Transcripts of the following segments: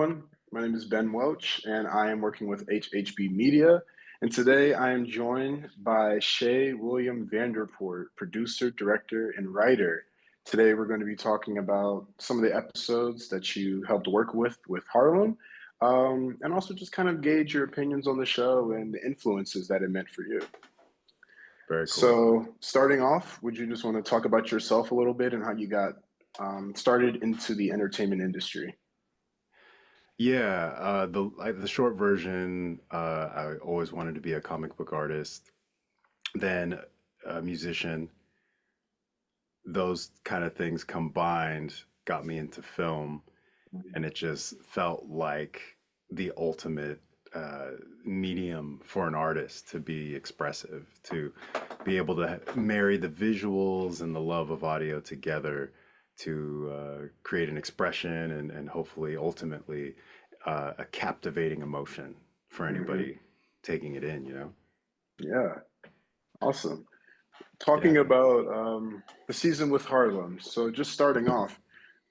everyone. My name is Ben Welch, and I am working with HHB Media. And today I am joined by Shea William Vanderpoort, producer, director, and writer. Today we're going to be talking about some of the episodes that you helped work with Harlem, and also just kind of gauge your opinions on the show and the influences that it meant for you. Very cool. So, starting off, would you just want to talk about yourself a little bit and how you got started into the entertainment industry? Yeah, the short version, I always wanted to be a comic book artist, then a musician. Those kind of things combined got me into film, and it just felt like the ultimate medium for an artist to be expressive, to be able to marry the visuals and the love of audio together to create an expression and hopefully ultimately a captivating emotion for Hmm. anybody taking it in, you know? Yeah, awesome. Yeah. Talking about the season with Harlem. So, just starting off,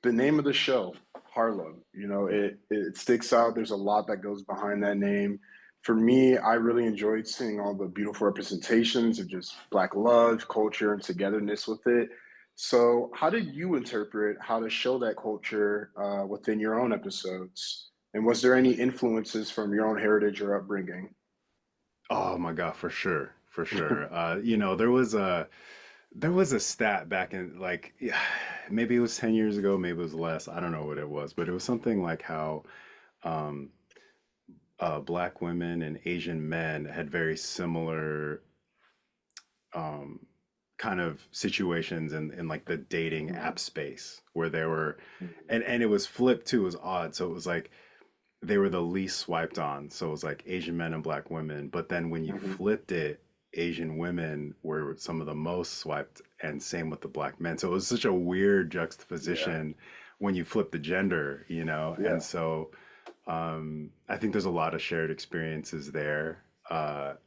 the name of the show, Harlem, it sticks out. There's a lot that goes behind that name. For me, I really enjoyed seeing all the beautiful representations of just Black love, culture, and togetherness with it. So, how did you interpret how to show that culture within your own episodes? And was there any influences from your own heritage or upbringing? Oh my God, for sure. For sure. There was a stat back in like yeah, maybe it was 10 years ago, maybe it was less. I don't know what it was, but it was something like how um black women and Asian men had very similar um, kind of situations in like the dating app space where they were, and it was flipped too. It was odd. So it was like they were the least swiped on. So it was like Asian men and black women. But then when you Hmm. flipped it, Asian women were some of the most swiped, and same with the black men. So it was such a weird Yeah, juxtaposition when you flip the gender, you know? And yeah. so I think there's a lot of shared experiences there,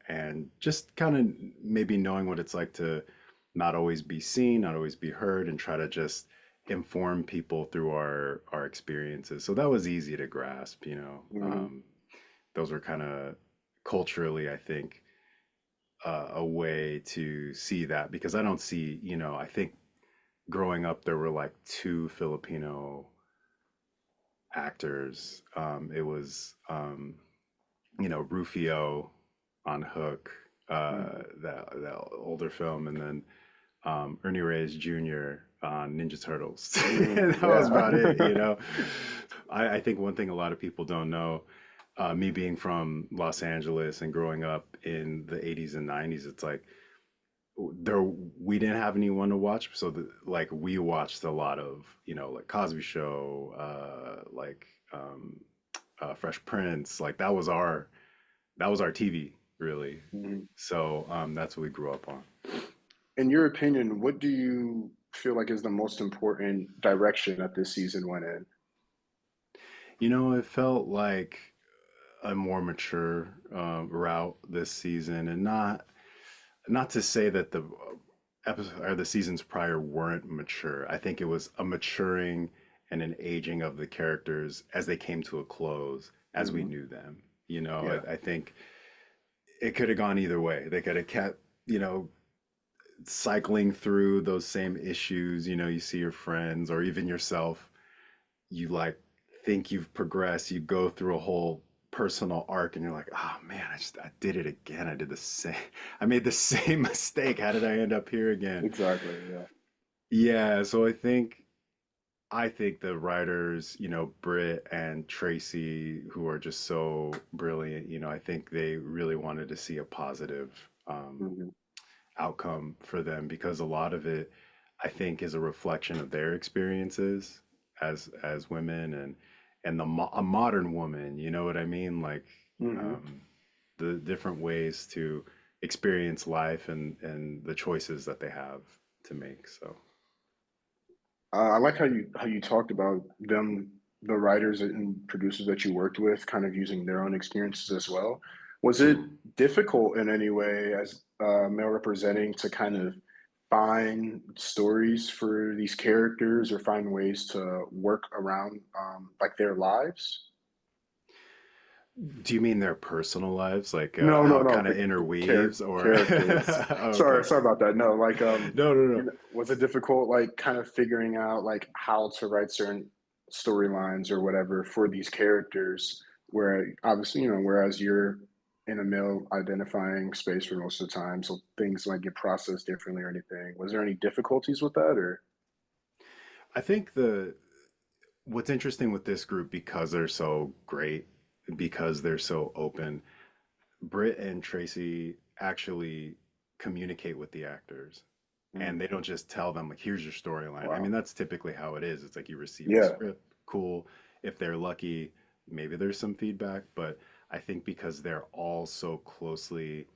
and just kind of maybe knowing what it's like to not always be seen, not always be heard, and try to just inform people through our experiences. So that was easy to grasp, you know. Hmm. Those were kind of culturally, I think, a way to see that because I don't see, you know, I think growing up there were like two Filipino actors. It was Rufio on Hook, Hmm. that older film, and then Ernie Reyes Jr. on Ninja Turtles. Mm, That was about it, you yeah. know. I think one thing a lot of people don't know, me being from Los Angeles and growing up in the 80s and 90s, it's like there we didn't have anyone to watch, so like we watched a lot of like Cosby Show, Fresh Prince, like that was our TV, really. Mhm. So that's what we grew up on. In your opinion, what do you feel like is the most important direction that this season went in? It felt like a more mature route this season, and not to say that the episode or the seasons prior weren't mature. I think it was a maturing and an aging of the characters as they came to a close, as we Hmm. knew them. You know, Yeah. I think it could have gone either way. They could have kept, cycling through those same issues. You see your friends or even yourself, you like think you've progressed, you go through a whole personal arc and you're like, oh man, I did it again. I did the same, I made the same mistake. How did I end up here again? Exactly. Yeah. Yeah, so I think the writers, Britt and Tracy, who are just so brilliant, I think they really wanted to see a positive Hmm. outcome for them because a lot of it, I think, is a reflection of their experiences as women and a modern woman. You know what I mean? Like Hmm. um, the different ways to experience life and the choices that they have to make. So. I like how you talked about them, the writers and producers that you worked with, kind of using their own experiences as well. Was it Mhm. difficult in any way as male representing to kind of find stories for these characters or find ways to work around like their lives? Do you mean their personal lives, like No, how no, it no. kind of The interweaves, or characters. Sorry, okay? sorry about that. No, like No, no, no. was it difficult like kind of figuring out like how to write certain storylines or whatever for these characters where obviously, whereas you're in a male identifying space for most of the time, so things might get processed differently or anything. Was there any difficulties with that or I think the what's interesting with this group, because they're so great, because they're so open, Britt and Tracy actually communicate with the actors, and mm, they don't just tell them like, here's your storyline. I mean, wow. that's typically how it is. It's like you receive the Yeah. script, cool. If they're lucky, maybe there's some feedback, but I think because they're all so closely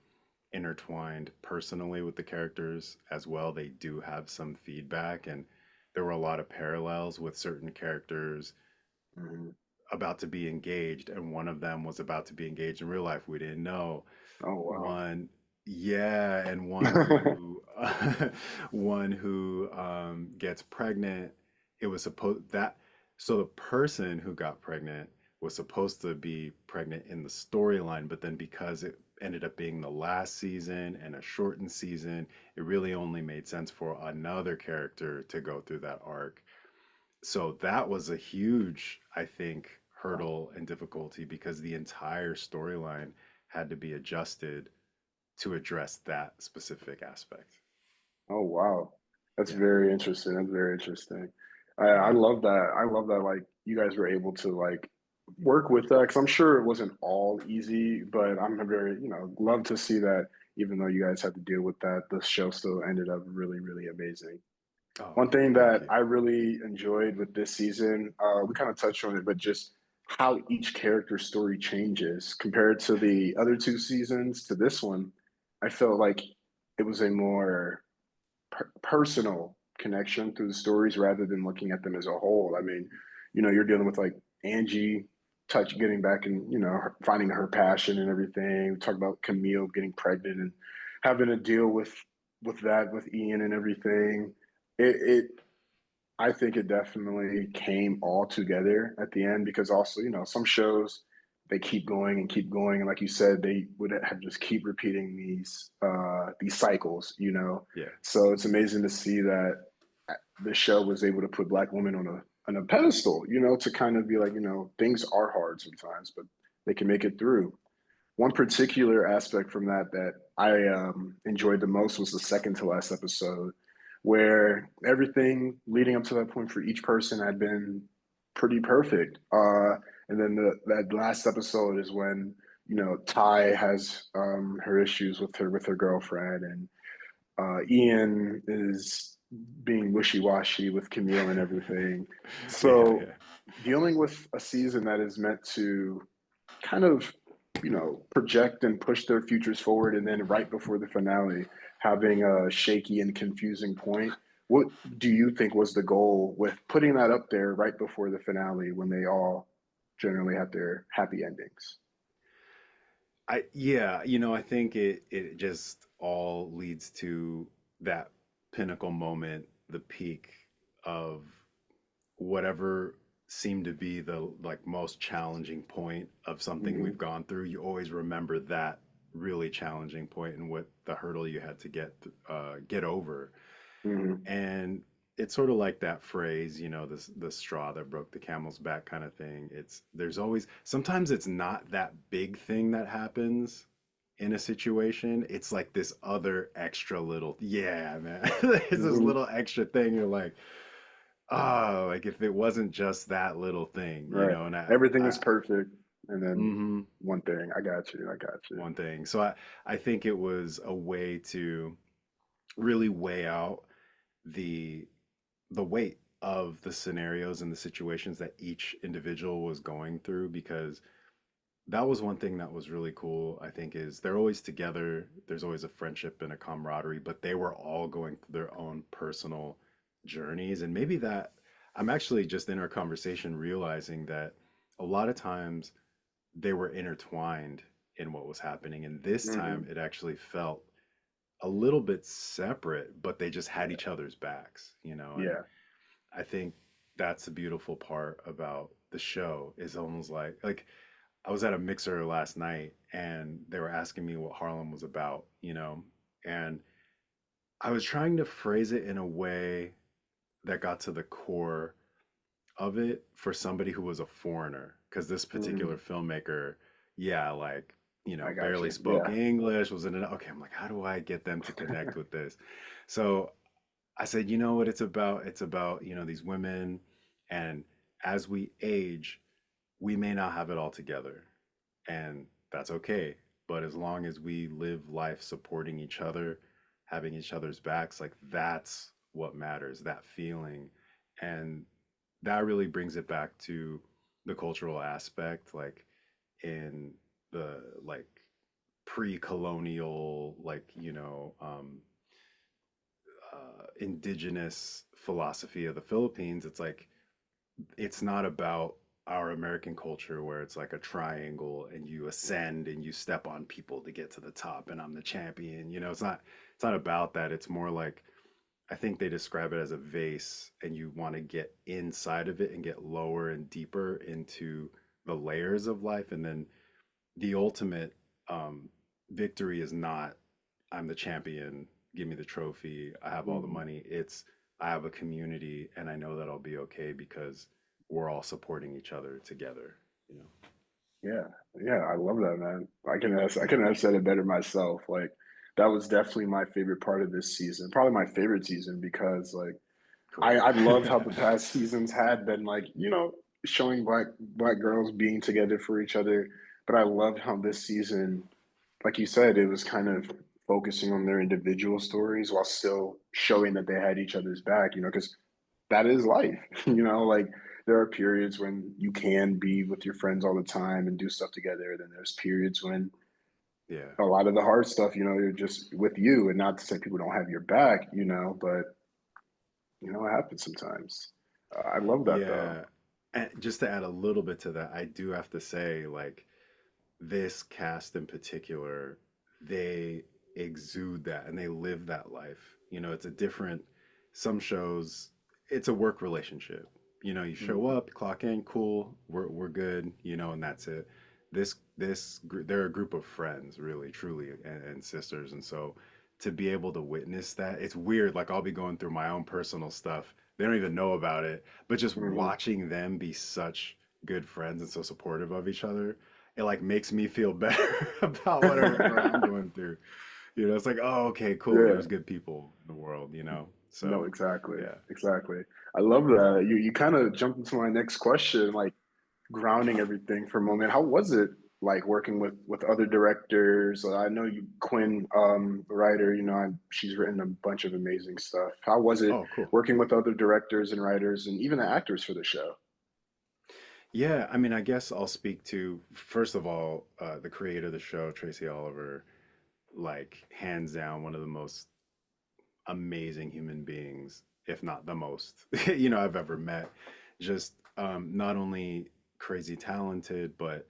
intertwined personally with the characters as well, they do have some feedback. And there were a lot of parallels with certain characters Mhm. about to be engaged, and one of them was about to be engaged in real life. We didn't know. Oh wow. One, yeah, and one who one who gets pregnant. It was supposed that so the person who got pregnant was supposed to be pregnant in the storyline, but then because it ended up being the last season and a shortened season, it really only made sense for another character to go through that arc. So that was a huge, I think, Wow. hurdle and difficulty, because the entire storyline had to be adjusted to address that specific aspect. Oh wow, that's Yeah. very interesting. That's very interesting. I Yeah. love that. I love that. Like you guys were able to like work with that because I'm sure it wasn't all easy, but I'm very love to see that even though you guys had to deal with that, the show still ended up really really amazing. Oh, One cool. thing Thank that you. I really enjoyed with this season, we kind of touched on it, but just how each character story changes compared to the other two seasons to this one, I felt like it was a more personal connection through the stories rather than looking at them as a whole. I mean, you're dealing with like Angie getting back and finding her passion and everything. We talk about Camille getting pregnant and having to deal with that with Ian and everything. It I think it definitely came all together at the end because also, some shows they keep going and keep going. And like you said, they would have just keep repeating these cycles, Yeah. So it's amazing to see that the show was able to put Black women on a pedestal, to kind of be like, things are hard sometimes, but they can make it through. One particular aspect from that I enjoyed the most was the second to last episode, where everything leading up to that point for each person had been pretty perfect. And then that last episode is when Ty has her issues with her girlfriend, and Ian is being wishy washy with Camille and everything. Yeah, So yeah. dealing with a season that is meant to kind of, project and push their futures forward. And then right before the finale, having a shaky and confusing point. What do you think was the goal with putting that up there right before the finale when they all generally have their happy endings? Yeah, I think it just all leads to that pinnacle moment, the peak of whatever seemed to be the like most challenging point of something we've Hmm. gone through. You always remember that really challenging point and what the hurdle you had to get over. Hmm. And it's sort of like that phrase, the straw that broke the camel's back kind of thing. There's always, sometimes it's not that big thing that happens in a situation. It's like this other extra little, yeah, man. There's this Hmm. little extra thing. You're like, oh, like if it wasn't just that little thing, Right. and Everything I is perfect. And then mhm, one thing. I got you. I got you. one thing. So I think it was a way to really weigh out the the weight of the scenarios and the situations that each individual was going through, because that was one thing that was really cool, I think, is they're always together. There's always a friendship and a camaraderie, but they were all going through their own personal journeys. And maybe that I'm actually just in our conversation realizing that a lot of times they were intertwined in what was happening. And this time Hmm. it actually felt a little bit separate, but they just had each other's backs. And Yeah. I think that's the beautiful part about the show, is almost like I was at a mixer last night and they were asking me what Harlem was about, and I was trying to phrase it in a way that got to the core of it for somebody who was a foreigner. Because this particular Mm, filmmaker, yeah, like, I got barely you. spoke Yeah. English, was in an, okay, I'm like, how do I get them to connect with this? So I said, you know what it's about? It's about, these women, and as we age, we may not have it all together, and that's okay. But as long as we live life supporting each other, having each other's backs, like that's what matters, that feeling. And that really brings it back to the cultural aspect, like in the like pre-colonial, like, indigenous philosophy of the Philippines. It's like it's not about our American culture where it's like a triangle and you ascend and you step on people to get to the top and I'm the champion. It's not about that. It's more like I think they describe it as a vase and you want to get inside of it and get lower and deeper into the layers of life, and then the ultimate um victory is not I'm the champion, give me the trophy, I have all the Mm. money. It's I have a community and I know that I'll be okay because we're all supporting each other together, you know. Yeah, yeah, I love that, man. I couldn't have said it better myself. Like that was definitely my favorite part of this season. Probably my favorite season because like Cool. I loved how the past seasons had been like, showing black girls being together for each other. But I loved how this season, like you said, it was kind of focusing on their individual stories while still showing that they had each other's back, because that is life. Like there are periods when you can be with your friends all the time and do stuff together. Then there's periods when Yeah. a lot of the hard stuff, you're just with you, and not to say people don't have your back, but it happens sometimes. I love that though. Yeah. And just to add a little bit to that, I do have to say, like, this cast in particular, they exude that and they live that life. It's a different, some shows, it's a work relationship. You show Mhm. up, clock in, cool, we're good, and that's it. They're a group of friends, really, truly, and sisters. And so to be able to witness that, it's weird. Like I'll be going through my own personal stuff. They don't even know about it, but just Mhm. watching them be such good friends and so supportive of each other, it like makes me feel better about whatever I'm going through. It's like, oh, okay, cool. Yeah. There's good people in the world. No, So, exactly. yeah. Exactly. I love that. You kind of jumped into my next question, like grounding everything for a moment. How was it like working with other directors? I know you Quinn, writer. She's written a bunch of amazing stuff. How was it Oh, cool. working with other directors and writers and even the actors for the show? Yeah, I mean, I guess I'll speak to, first of all, the creator of the show, Tracy Oliver, like hands down one of the most amazing human beings, if not the most, I've ever met. Just not only crazy talented, but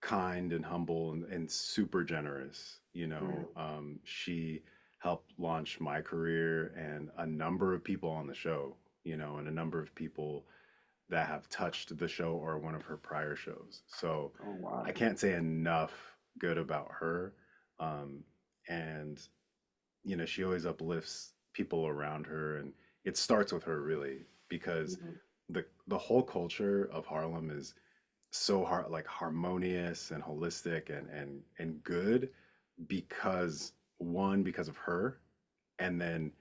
kind and humble and super generous. Mm, She helped launch my career and a number of people on the show, and a number of people that have touched the show or one of her prior shows. So oh I wow. can't say enough good about her. Um, and she always uplifts people around her, and it starts with her really because Mhm, the whole culture of Harlem is so like harmonious and holistic and good because one, because of her, and then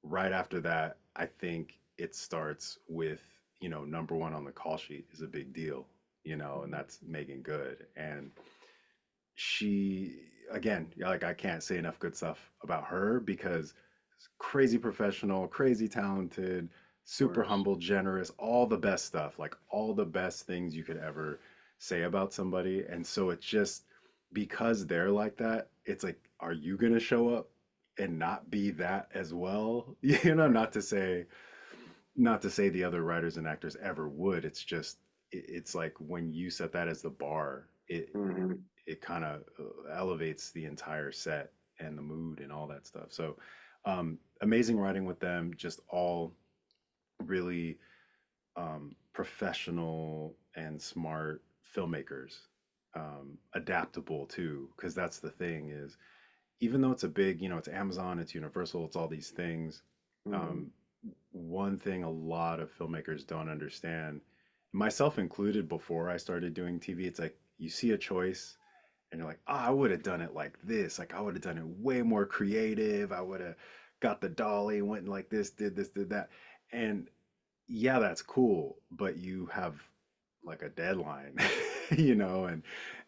right after that I think it starts with, number one on the call sheet is a big deal, and mhm. that's Meagan Good. And she, again, like I can't say enough good stuff about her because crazy professional, crazy talented, Of super course. humble, generous, all the best stuff, like all the best things you could ever say about somebody. And so it's just because they're like that, it's like, are you going to show up and not be that as well? Not to say the other writers and actors ever would. It's just it's like when you set that as the bar, Hmm. it kind of elevates the entire set and the mood and all that stuff. So amazing writing with them, just all really professional and smart filmmakers. adaptable too, because that's the thing is, even though it's a big, it's Amazon, it's Universal, it's all these things. Hmm. Um, One thing a lot of filmmakers don't understand, myself included, before I started doing TV, it's like you see a choice and you're like, oh, I would have done it like this. Like I would have done it way more creative. I would have got the dolly, went like this, did that. And yeah, that's cool, but you have like a deadline,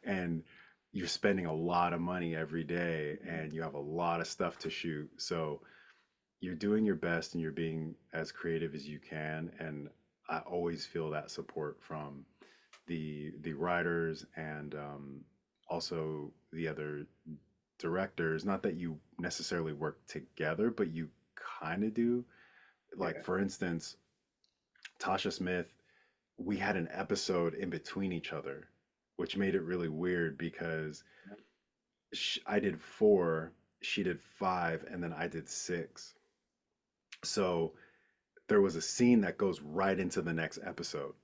and you're spending a lot of money every day and you have a lot of stuff to shoot. So you're doing your best and you're being as creative as you can. And I always feel that support from the writers and also the other directors. Not that you necessarily work together, but you kind of do. Like Yeah. for instance, Tasha Smith, we had an episode in between each other, which made it really weird because I did four, she did five, and then I did six. So there was a scene that goes right into the next episode.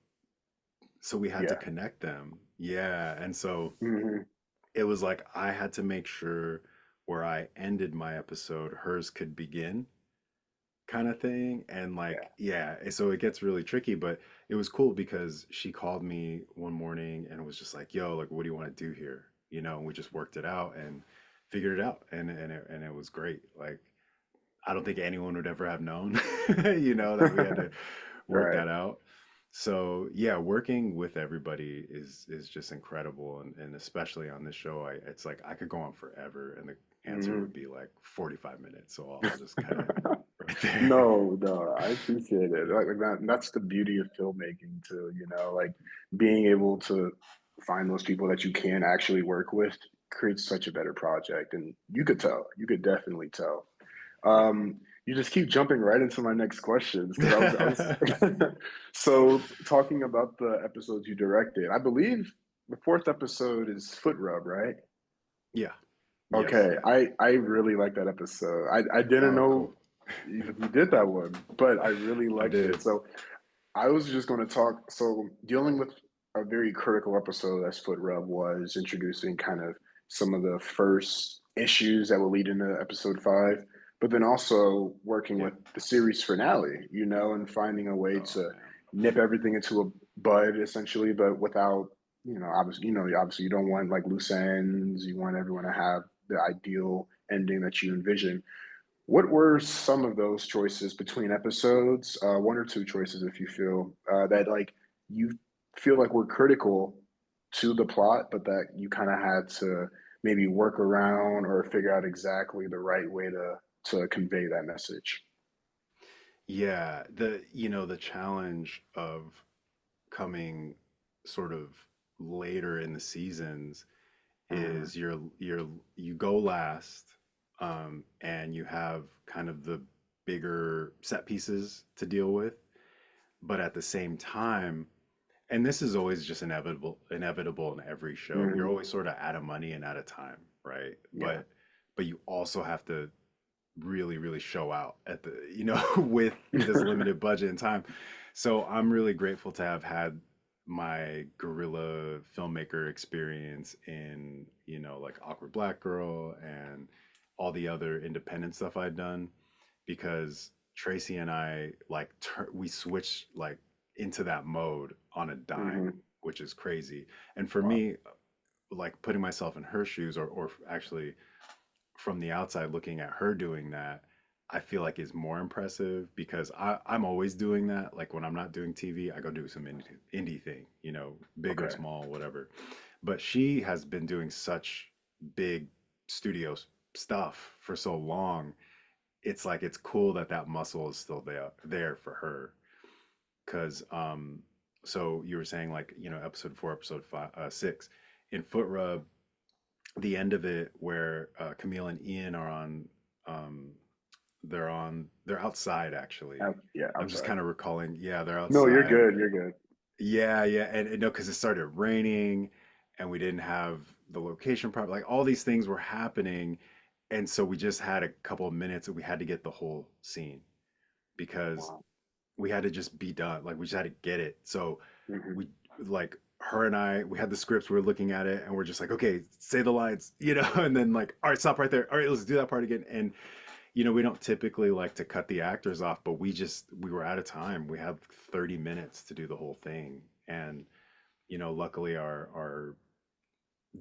So we had to Yeah. connect them. Yeah. And so Hmm. it was like I had to make sure where I ended my episode, hers could begin, kind of thing. And Yeah. like, yeah, so it gets really tricky, but it was cool because she called me one morning and was just like, yo, like, what do you want to do here? And we just worked it out and figured it out. And it was great. Like, I don't think anyone would ever have known, that we had to work Right. that out. So yeah, working with everybody is just incredible, and especially on this show, it's like I could go on forever, and the answer Hmm. would be like 45 minutes. So I'll just cut it right there. No, no, I appreciate it. Like that, and that's the beauty of filmmaking too, like being able to find those people that you can actually work with creates such a better project. And you could tell, you could definitely tell. Yeah. You just keep jumping right into my next questions because I was so talking about the episodes you directed. I believe the fourth episode is Foot Rub, right? Yeah. Yes. Okay, Yeah. I really like that episode. I didn't Oh, know cool. you did that one, but I really I liked it. did. So I was just going to talk. So dealing with a very critical episode as Foot Rub was introducing kind of some of the first issues that will lead into episode five, but then also working Yeah. with the series finale, and finding a way Oh to man. nip everything into a bud essentially, but without, obviously, obviously you don't want like loose ends. You want everyone to have the ideal ending that you envision. What were some of those choices between episodes? One or two choices, if you feel that like you feel like were critical to the plot, but that you kind of had to maybe work around or figure out exactly the right way to convey that message. Yeah, the challenge of coming sort of later in the seasons Hmm. is you go last, and you have kind of the bigger set pieces to deal with, but at the same time, and this is always just inevitable in every show. You're Hmm. always sort of out of money and out of time, right? Yeah. But you also have to really, really show out at the, with this limited budget and time. So I'm really grateful to have had my guerrilla filmmaker experience in, like Awkward Black Girl and all the other independent stuff I'd done, because Tracy and I like we switched like into that mode on a dime, Hmm. which is crazy. And for Wow. me, like putting myself in her shoes, or actually from the outside looking at her doing that, I feel like is more impressive because I'm always doing that. Like when I'm not doing TV, I go do some indie thing, big or Okay. small, whatever. But she has been doing such big studio stuff for so long. It's like it's cool that that muscle is still there for her. Because so you were saying like episode four, episode five, six in Foot Rub, the end of it where Camille and Ian are on, um, they're outside actually. Yeah, I'm just outside. kind of recalling, yeah, they're No, you're outside. good. You're good. Yeah, yeah, and no, because it started raining, and we didn't have the location proper. Like all these things were happening, and so we just had a couple of minutes, and we had to get the whole scene because Wow. we had to just be done. Like we just had to get it. So Hmm. we like her and I, we had the scripts, we were looking at it, and we're just like, okay, say the lines, and then like, all right, stop right there. All right, let's do that part again. And we don't typically like to cut the actors off, but we were out of time. We had 30 minutes to do the whole thing. And, luckily our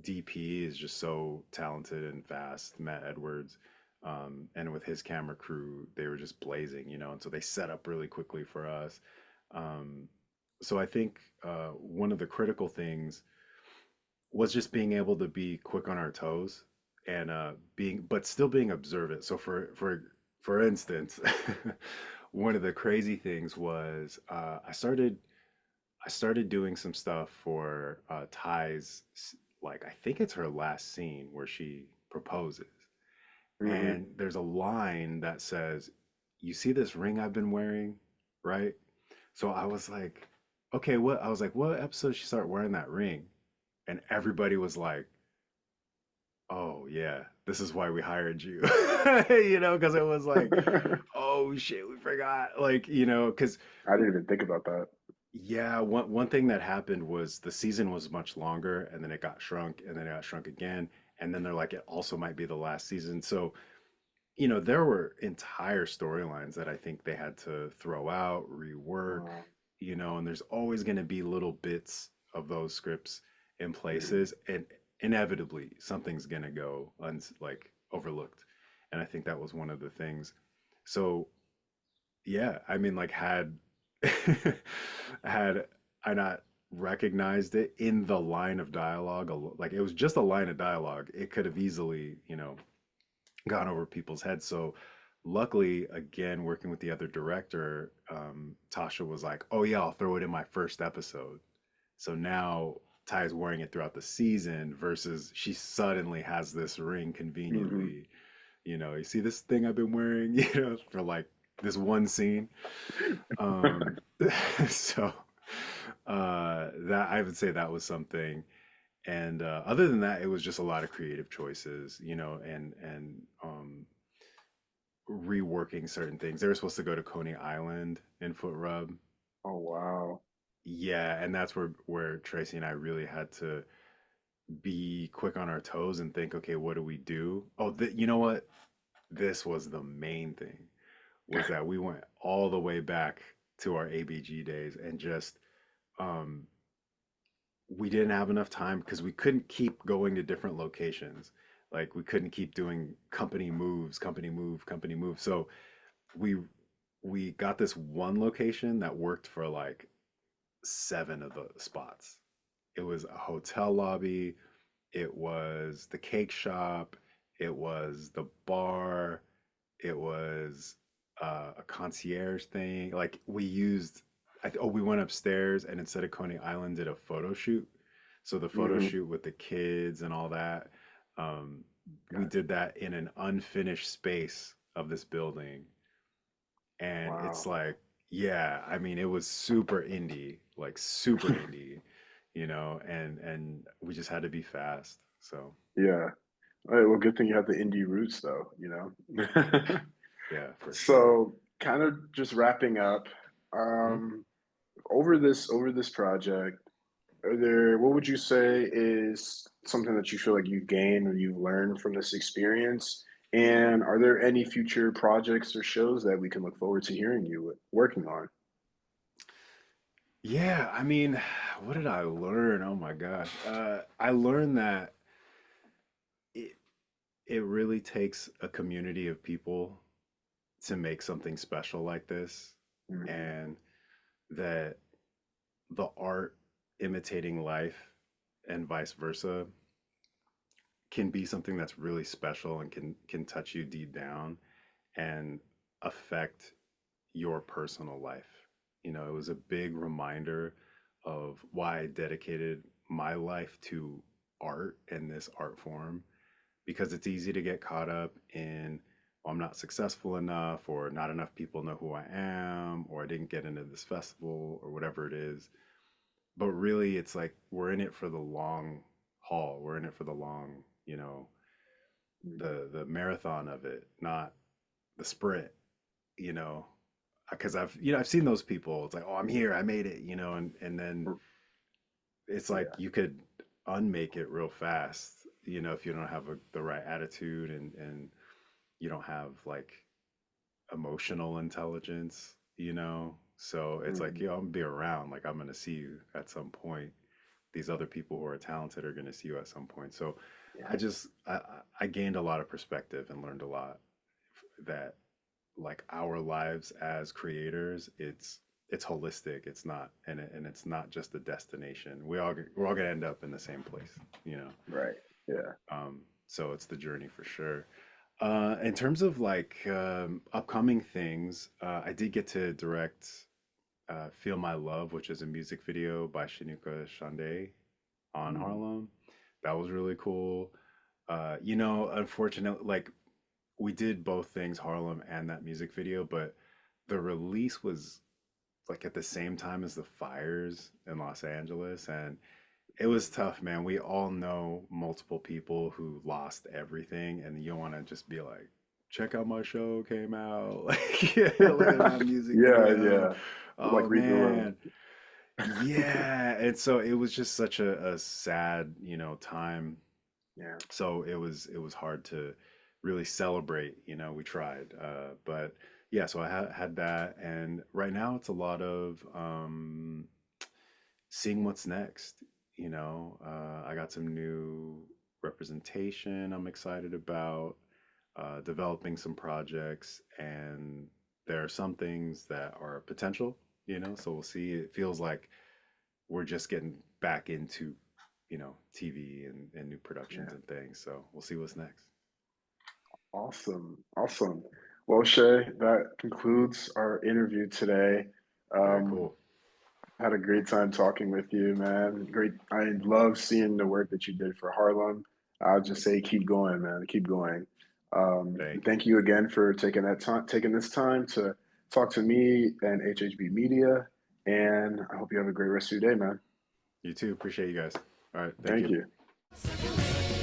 DP is just so talented and fast, Matt Edwards. And with his camera crew, they were just blazing, and so they set up really quickly for us. Um, so I think one of the critical things was just being able to be quick on our toes and but still being observant. So for instance, one of the crazy things was I started doing some stuff for Ty's, like I think it's her last scene where she proposes. Hmm. And there's a line that says, "You see this ring I've been wearing, right?" So I was like, "Okay, what?" I was like, "What episode did she start wearing that ring?" And everybody was like, "Oh yeah, this is why we hired you," because it was like, I "Oh shit, we forgot." Like, because didn't even think about that. yeah, one thing that happened was the season was much longer, and then it got shrunk, and then it got shrunk again, and then they're like, it also might be the last season. So, there were entire storylines that I think they had to throw out, rework, Wow. and there's always going to be little bits of those scripts in Mhm. places, and inevitably something's going to go like overlooked. And I think that was one of the things. So, yeah, I mean, like, had I not recognized it in the line of dialogue, like it was just a line of dialogue, it could have easily, gone over people's heads. So luckily, again, working with the other director, Tasha was like, "Oh yeah, I'll throw it in my first episode." So now Ty is wearing it throughout the season versus she suddenly has this ring Mhm. conveniently. You see this thing I've been wearing, for like this one scene. Um, so that I would say that was something. And other than that, it was just a lot of creative choices, and reworking certain things. They were supposed to go to Coney Island in Foot Rub. Oh wow. Yeah, and that's where Tracy and I really had to be quick on our toes and think, okay, what do we do? Oh, you know what? This was the main thing, was that we went all the way back to our ABG days and just um we didn't have enough time because we couldn't keep going to different locations. Like we couldn't keep doing company moves, company move, company move. So we we got this one location that worked for like seven of the spots. It was a hotel lobby, it was the cake shop, it was the bar, it was a concierge thing. Like we used, we went upstairs and instead of Coney Island, did a photo shoot. So the photo Hmm. shoot with the kids and all that, um, we Gotcha. did that in an unfinished space of this building, and it's Wow. like, yeah, I mean, it was super indie, like super indie, and we just had to be fast. So Yeah. All right, well, good thing you have the indie roots, though. yeah, for sure. So, kind of just wrapping up, Mhm. um, over this project, what would you say is something that you feel like you gained or you learned from this experience? And are there any future projects or shows that we can look forward to hearing you working on? Yeah, I mean, what did I learn? Oh my gosh. I learned that it it really takes a community of people to make something special like this, Mhm. and that the art imitating life and vice versa can be something that's really special and can touch you deep down and affect your personal life. It was a big reminder of why I dedicated my life to art and this art form, because it's easy to get caught up in, well, I'm not successful enough, or not enough people know who I am, or I didn't get into this festival, or whatever it is. But really, it's like we're in it for the long haul. We're in it for the long, Mhm. the marathon of it, not the sprint, you know. Because I've seen those people. It's like, oh, I'm here, I made it, and then it's like Yeah. you could unmake it real fast, if you don't have the right attitude, and you don't have like emotional intelligence, So it's like, Mhm. I'm gonna be around, like I'm gonna see you at some point. These other people who are talented are gonna see you at some point. So Yeah. I gained a lot of perspective and learned a lot that like our lives as creators, it's holistic. It's not, and it's not just the destination. We're all gonna end up in the same place, you know. Right. Yeah. So it's the journey for sure. In terms of like upcoming things, I did get to direct "Feel My Love," which is a music video by Shinuka Shande on Mm. Harlem. That was really cool. Unfortunately, like we did both things, Harlem and that music video, but the release was like at the same time as the fires in Los Angeles, and it was tough, man. We all know multiple people who lost everything, and you want to just be like, check out my show came out, like yeah, look at my music Yeah, video. yeah. Like Oh read the room. man, yeah. And so it was just such a sad, time. Yeah. So it was hard to really celebrate. We tried, but yeah. So I had that, and right now it's a lot of seeing what's next. I got some new representation I'm excited about, developing some projects, and there are some things that are potential. So we'll see. It feels like we're just getting back into TV and new productions Yeah. and things. So we'll see what's next. Awesome. Awesome. Well, Shay, that concludes our interview today. Very Um, cool. had a great time talking with you, man. Great. I love seeing the work that you did for Harlem. I'll just say keep going, man. Keep going. Thank you. Thank you again for taking this time to talk to me and HHB Media. And I hope you have a great rest of your day, man. You too. Appreciate you guys. All right. Thank Thank you. you.